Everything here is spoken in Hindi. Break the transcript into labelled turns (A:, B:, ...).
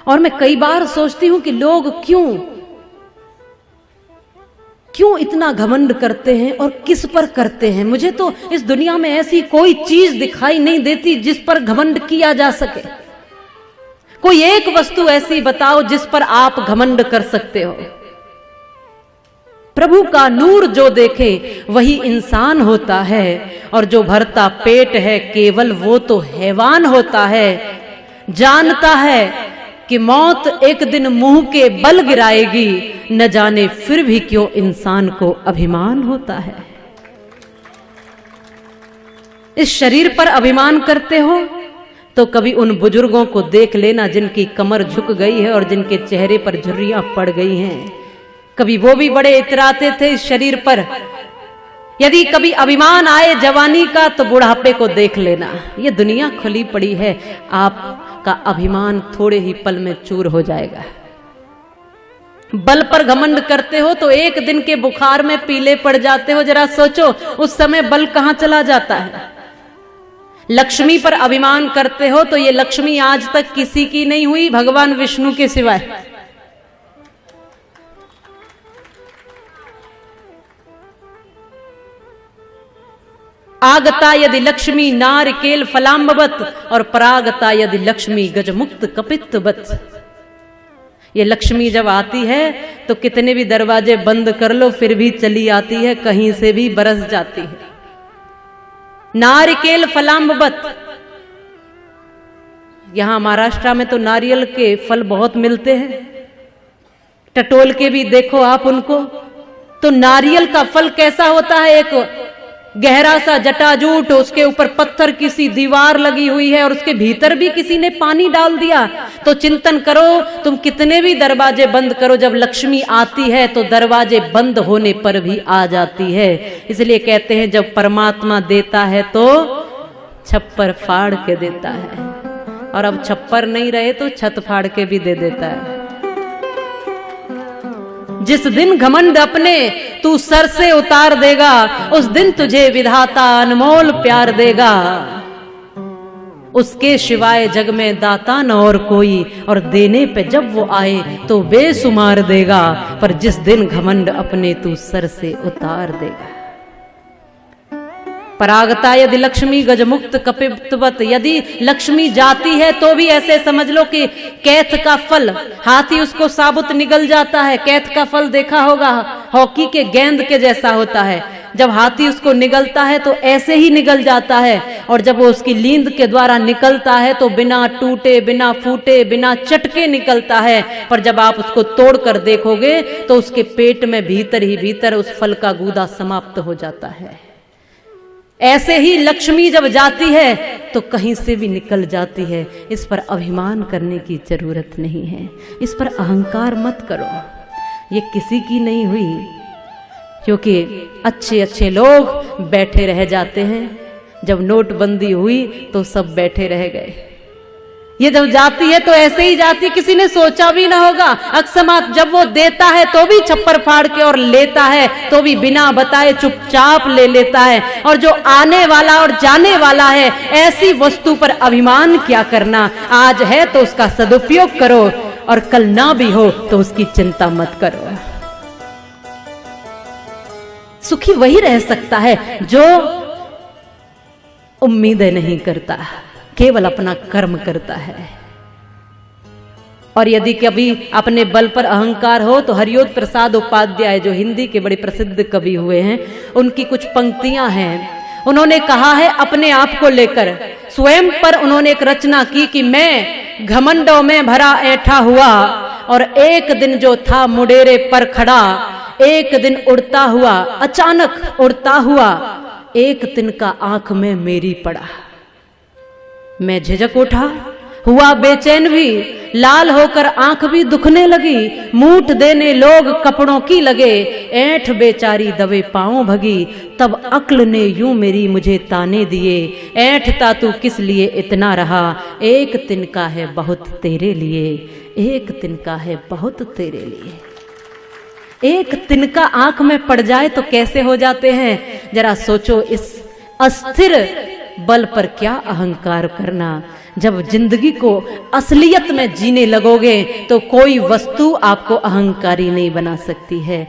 A: और मैं कई बार सोचती हूं कि लोग क्यों इतना घमंड करते हैं और किस पर करते हैं। मुझे तो इस दुनिया में ऐसी कोई चीज दिखाई नहीं देती जिस पर घमंड किया जा सके। कोई एक वस्तु ऐसी बताओ जिस पर आप घमंड कर सकते हो। प्रभु का नूर जो देखे वही इंसान होता है, और जो भरता पेट है केवल वो तो हैवान होता है। जानता है कि मौत एक दिन मुंह के बल गिराएगी, न जाने फिर भी क्यों इंसान को अभिमान होता है। इस शरीर पर अभिमान करते हो तो कभी उन बुजुर्गों को देख लेना जिनकी कमर झुक गई है और जिनके चेहरे पर झुर्रियां पड़ गई हैं। कभी वो भी बड़े इतराते थे इस शरीर पर। यदि कभी अभिमान आए जवानी का तो बुढ़ापे को देख लेना। ये दुनिया खुली पड़ी है, आपका अभिमान थोड़े ही पल में चूर हो जाएगा। बल पर घमंड करते हो तो एक दिन के बुखार में पीले पड़ जाते हो। जरा सोचो उस समय बल कहां चला जाता है। लक्ष्मी पर अभिमान करते हो तो ये लक्ष्मी आज तक किसी की नहीं हुई भगवान विष्णु के सिवाय। आगता यदि लक्ष्मी नारिकेल फलाम्बवत, और परागता यदि लक्ष्मी गजमुक्त कपित्तवत। ये लक्ष्मी जब आती है तो कितने भी दरवाजे बंद कर लो फिर भी चली आती है, कहीं से भी बरस जाती है। नारिकेल फलाम्बवत। यहां महाराष्ट्र में तो नारियल के फल बहुत मिलते हैं, टटोल के भी देखो आप उनको। तो नारियल का फल कैसा होता है? एक गहरा सा जटाजूट, उसके ऊपर पत्थर की सी दीवार लगी हुई है और उसके भीतर भी किसी ने पानी डाल दिया। तो चिंतन करो, तुम कितने भी दरवाजे बंद करो, जब लक्ष्मी आती है तो दरवाजे बंद होने पर भी आ जाती है। इसलिए कहते हैं जब परमात्मा देता है तो छप्पर फाड़ के देता है, और अब छप्पर नहीं रहे तो छत फाड़ के भी दे देता है। जिस दिन घमंड अपने तू सर से उतार देगा, उस दिन तुझे विधाता अनमोल प्यार देगा। उसके सिवाय जग में दाता न और कोई, और देने पे जब वो आए तो बेसुमार देगा। पर जिस दिन घमंड अपने तू सर से उतार देगा। परागता यदि लक्ष्मी गजमुक्त कपित्तवत। यदि लक्ष्मी जाती है तो भी ऐसे समझ लो कि कैथ का फल, हाथी उसको साबुत निगल जाता है। कैथ का फल देखा होगा, हॉकी के गेंद के जैसा होता है। जब हाथी उसको निगलता है तो ऐसे ही निगल जाता है, और जब वो उसकी लींद के द्वारा निकलता है तो बिना टूटे, बिना फूटे, बिना चटके निकलता है। पर जब आप उसको तोड़ कर देखोगे तो उसके पेट में भीतर ही भीतर उस फल का गूदा समाप्त हो जाता है। ऐसे ही लक्ष्मी जब जाती है तो कहीं से भी निकल जाती है। इस पर अभिमान करने की जरूरत नहीं है, इस पर अहंकार मत करो। ये किसी की नहीं हुई, क्योंकि अच्छे अच्छे लोग बैठे रह जाते हैं। जब नोटबंदी हुई तो सब बैठे रह गए। ये जब जाती है तो ऐसे ही जाती, किसी ने सोचा भी ना होगा। अकस्मात जब वो देता है तो भी छप्पर फाड़ के, और लेता है तो भी बिना बताए चुपचाप ले लेता है। और जो आने वाला और जाने वाला है, ऐसी वस्तु पर अभिमान क्या करना। आज है तो उसका सदुपयोग करो, और कल ना भी हो तो उसकी चिंता मत करो। सुखी वही रह सकता है जो उम्मीदें नहीं करता, केवल अपना कर्म करता है। और यदि कभी अपने बल पर अहंकार हो तो हरियोद प्रसाद उपाध्याय, जो हिंदी के बड़े प्रसिद्ध कवि हुए हैं, उनकी कुछ पंक्तियां हैं। उन्होंने कहा है अपने आप को लेकर, स्वयं पर उन्होंने एक रचना की कि मैं घमंडों में भरा ऐठा हुआ, और एक दिन जो था मुडेरे पर खड़ा, एक दिन उड़ता हुआ, अचानक उड़ता हुआ, एक तिनका आंख में मेरी पड़ा। मैं झिझक उठा, हुआ बेचैन भी, लाल होकर आंख भी दुखने लगी। मूठ देने लोग कपड़ों की लगे, ऐंठ बेचारी दबे पांव भगी। तब अक्ल ने यूं मेरी मुझे ताने दिए, ऐंठता तू किस लिए इतना रहा, एक तिनका है बहुत तेरे लिए, एक तिनका है बहुत तेरे लिए। एक तिनका आंख में पड़ जाए तो कैसे हो जाते हैं। जरा सोचो, इस अस्थिर बल पर क्या अहंकार करना। जब जिंदगी को असलियत में जीने लगोगे तो कोई वस्तु आपको अहंकारी नहीं बना सकती है।